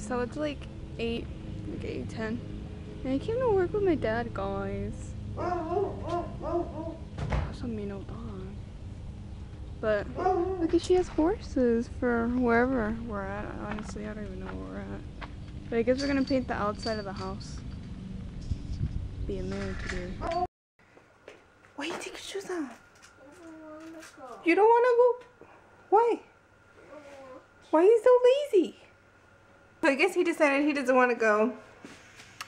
so it's like 8:10. And I came to work with my dad, guys. That's a mean old dog. But look at, she has horses for wherever we're at. Honestly, I don't even know where we're at. But I guess we're gonna paint the outside of the house. Be a man today. Why you take your shoes off? You don't wanna go? Why? Why are you so lazy? So I guess he decided he doesn't want to go.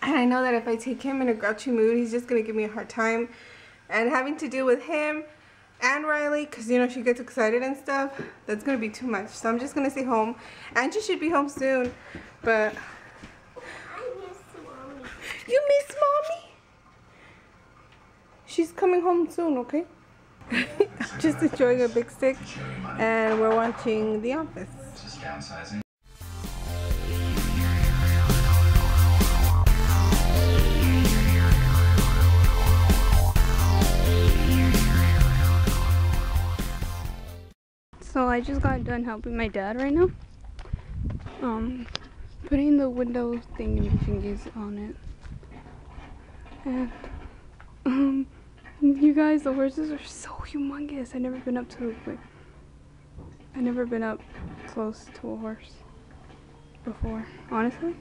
And I know that if I take him in a grouchy mood, he's just going to give me a hard time. And having to deal with him and Riley, because you know she gets excited and stuff, that's going to be too much. So I'm just going to stay home. Angie should be home soon. But I miss Mommy. You miss Mommy? She's coming home soon, okay? Just enjoying a big stick. And we're watching The Office. Just downsizing. So I just got done helping my dad right now. Putting the window thingies on it. And you guys, the horses are so humongous. I've never been up to I've never been up close to a horse before, honestly.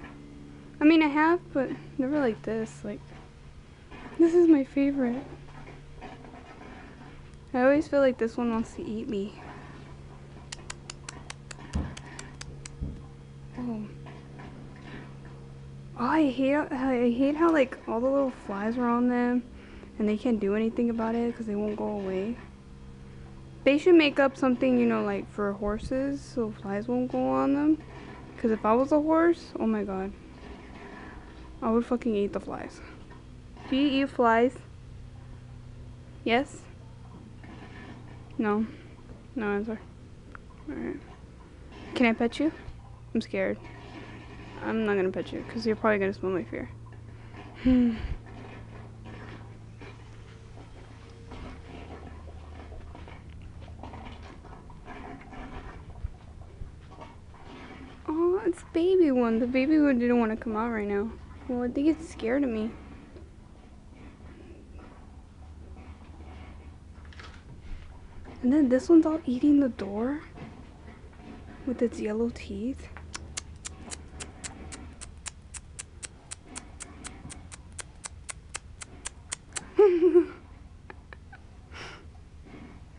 I mean, I have, but never like this. Like, this is my favorite. I always feel like this one wants to eat me. Oh, I hate how like all the little flies are on them, and they can't do anything about it because they won't go away. They should make up something, you know, like for horses, so flies won't go on them. Because if I was a horse, oh my god, I would fucking eat the flies. Do you eat flies? Yes? No? No answer. Alright. Can I pet you? I'm scared. I'm not gonna pet you because you're probably gonna smell my fear. Oh, it's baby one. The baby one didn't want to come out right now. Well, I think it's scared of me. And then this one's all eating the door with its yellow teeth.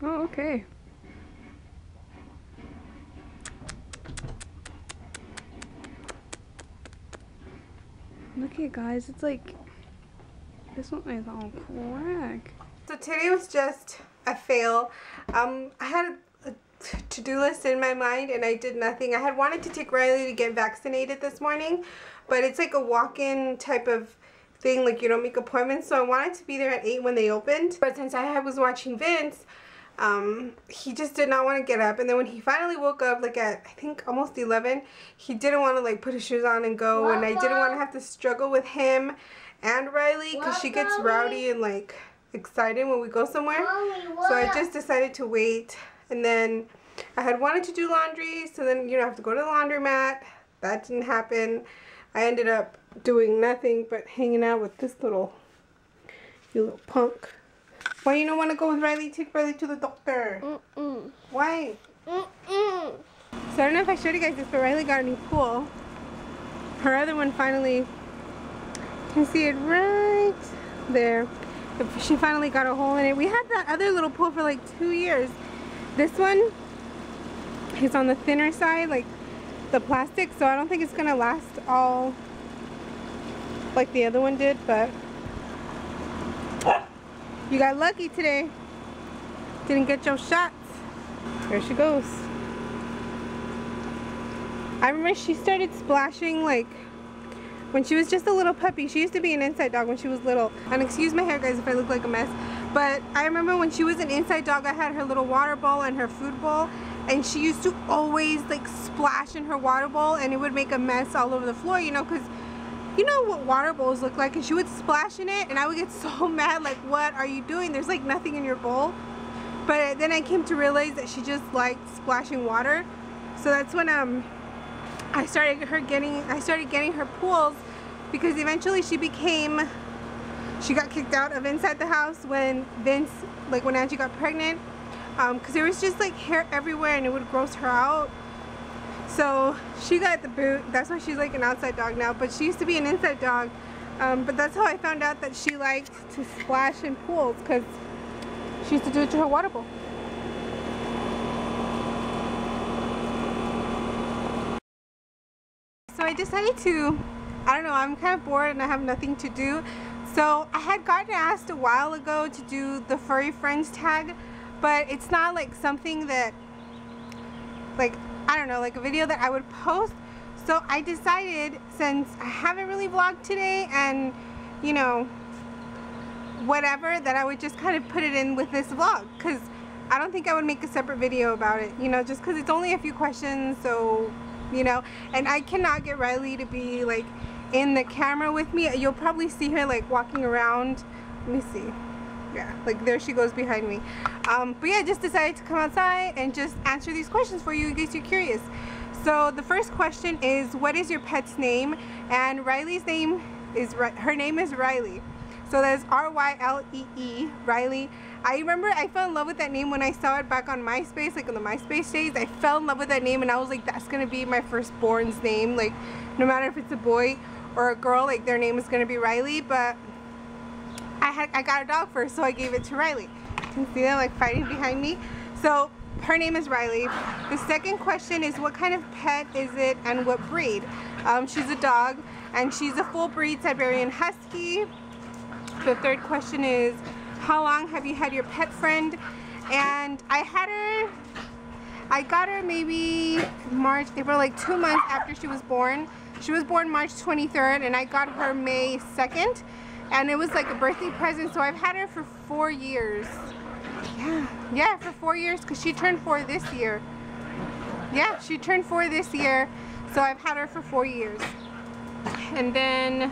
Oh, okay. Look at guys, it's like, this one is all crack. So today was just a fail. I had a to-do list in my mind and I did nothing. I had wanted to take Riley to get vaccinated this morning, but it's like a walk-in type of thing, like you don't make appointments, so I wanted to be there at 8 when they opened. But since I was watching Vince, he just did not want to get up, and then when he finally woke up, like at I think almost 11, he didn't want to like put his shoes on and go, and I didn't want to have to struggle with him and Riley because she gets rowdy and like excited when we go somewhere. So I just decided to wait, and then I had wanted to do laundry, so then you know I have to go to the laundromat. That didn't happen. I ended up doing nothing but hanging out with this little, you little punk. Why you don't want to go with Riley? Take Riley to the doctor. Why? So I don't know if I showed you guys this, but Riley got a new pool. Her other one finally, you can see it right there. She finally got a hole in it. We had that other little pool for like 2 years. This one is on the thinner side, like the plastic, so I don't think it's gonna last all like the other one did, but you got lucky today. Didn't get your shots. There she goes. I remember she started splashing like when she was just a little puppy. She used to be an inside dog when she was little. And excuse my hair guys if I look like a mess. But I remember when she was an inside dog, I had her little water bowl and her food bowl. And she used to always like splash in her water bowl and it would make a mess all over the floor, you know, because you know what water bowls look like, and she would splash in it and I would get so mad, like, what are you doing? There's like nothing in your bowl. But then I came to realize that she just liked splashing water. So that's when I started getting her pools because eventually she got kicked out of inside the house when when Angie got pregnant, because there was just like hair everywhere and it would gross her out. So she got the boot. That's why she's like an outside dog now, but she used to be an inside dog. But that's how I found out that she liked to splash in pools, because she used to do it to her water bowl. So I decided to, I don't know, I'm kind of bored and I have nothing to do. So I had gotten asked a while ago to do the Furry Friend Tag, but it's not like something that, like, I don't know, like a video that I would post. So I decided, since I haven't really vlogged today and, you know, whatever, that I would just kind of put it in with this vlog, because I don't think I would make a separate video about it, you know, just because it's only a few questions. So, you know, and I cannot get Riley to be like in the camera with me. You'll probably see her like walking around. Let me see. Yeah, like there she goes behind me. But yeah, I just decided to come outside and just answer these questions for you in case you're curious. So the first question is, what is your pet's name? And Riley's name is, her name is Riley. So that's R-Y-L-E-E, Riley. I remember I fell in love with that name when I saw it back on MySpace, like on the MySpace days. I fell in love with that name and I was like, that's gonna be my firstborn's name. Like, no matter if it's a boy or a girl, like their name is gonna be Riley. But I got a dog first, so I gave it to Riley. You can see them like fighting behind me. So her name is Riley. The second question is, what kind of pet is it and what breed? She's a dog and she's a full breed Siberian Husky. The third question is, how long have you had your pet friend? And I got her maybe March, April, like 2 months after she was born. She was born March 23rd and I got her May 2nd. And it was like a birthday present, so I've had her for 4 years. Yeah, for 4 years, because she turned 4 this year. Yeah, she turned 4 this year, so I've had her for 4 years. And then,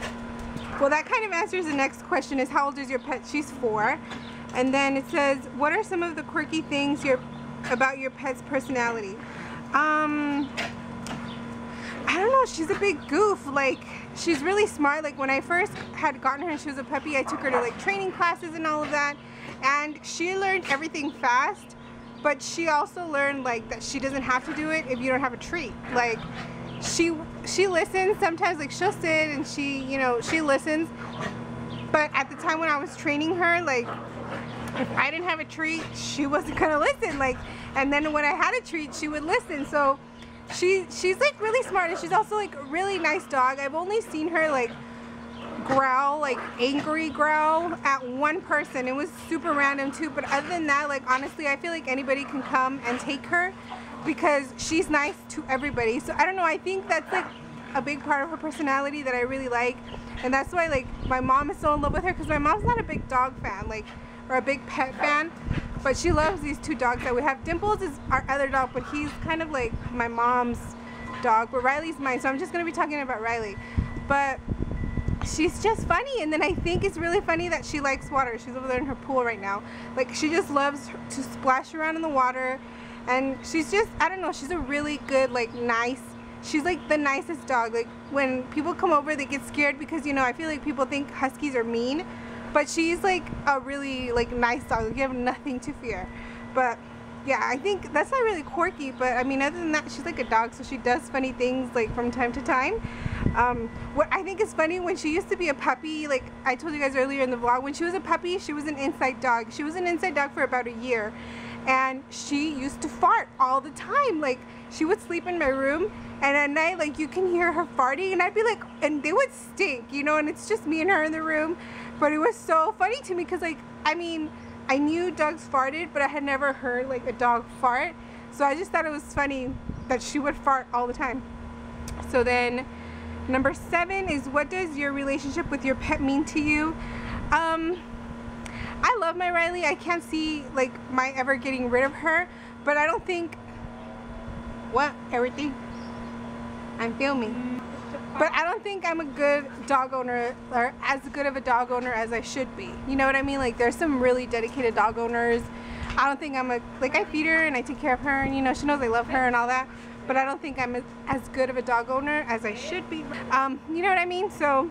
well, that kind of answers the next question, is how old is your pet? She's 4. And then it says, what are some of the quirky things about your pet's personality? I don't know, she's a big goof. Like, she's really smart. Like, when I first had gotten her and she was a puppy, I took her to like training classes and all of that, and she learned everything fast, but she also learned like that she doesn't have to do it if you don't have a treat. Like, she listens sometimes, like she'll sit and she, you know, she listens, but at the time when I was training her, like, if I didn't have a treat, she wasn't gonna listen. Like, and then when I had a treat, she would listen. So she's like really smart, and she's also like a really nice dog. I've only seen her like growl, like angry growl, at one person. It was super random too, but other than that, like, honestly, I feel like anybody can come and take her because she's nice to everybody. So I don't know, I think that's like a big part of her personality that I really like, and that's why like my mom is so in love with her, because my mom's not a big dog fan, like, or a big pet fan, but she loves these 2 dogs that we have. Dimples is our other dog, but he's kind of like my mom's dog, but Riley's mine, so I'm just gonna be talking about Riley. But she's just funny, and then I think it's really funny that she likes water. She's over there in her pool right now. Like, she just loves to splash around in the water, and she's just, I don't know, she's a really good, like, nice, she's like the nicest dog. Like, when people come over, they get scared because, you know, I feel like people think Huskies are mean, but she's like a really like nice dog. Like, you have nothing to fear. But yeah, I think that's not really quirky, but I mean, other than that, she's like a dog, so she does funny things like from time to time. What I think is funny, when she used to be a puppy, like I told you guys earlier in the vlog, when she was a puppy, she was an inside dog. She was an inside dog for about a year, and she used to fart all the time. Like, she would sleep in my room, and at night, like, you can hear her farting, and I'd be like, and they would stink, you know, and it's just me and her in the room. But it was so funny to me because, like, I mean, I knew dogs farted, but I had never heard like a dog fart, so I just thought it was funny that she would fart all the time. So then number 7 is, what does your relationship with your pet mean to you? I love my Riley. I can't see like my ever getting rid of her, but I don't think, what, everything? I'm filming. But I don't think I'm a good dog owner, or as good of a dog owner as I should be. You know what I mean? Like, there's some really dedicated dog owners. I don't think I'm like, I feed her and I take care of her, and, you know, she knows I love her and all that. but I don't think I'm as good of a dog owner as I should be. You know what I mean? So,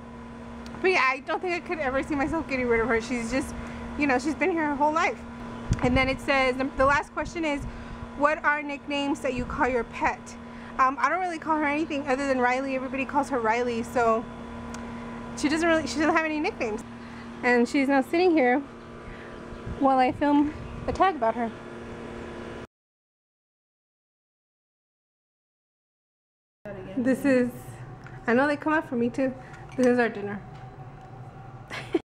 but yeah, I don't think I could ever see myself getting rid of her. She's just, you know, she's been here her whole life. And then it says, the last question is, what are nicknames that you call your pet? I don't really call her anything other than Riley. Everybody calls her Riley, so she doesn't have any nicknames. And she's now sitting here while I film a tag about her. This is, I know they come up for me too. This is our dinner.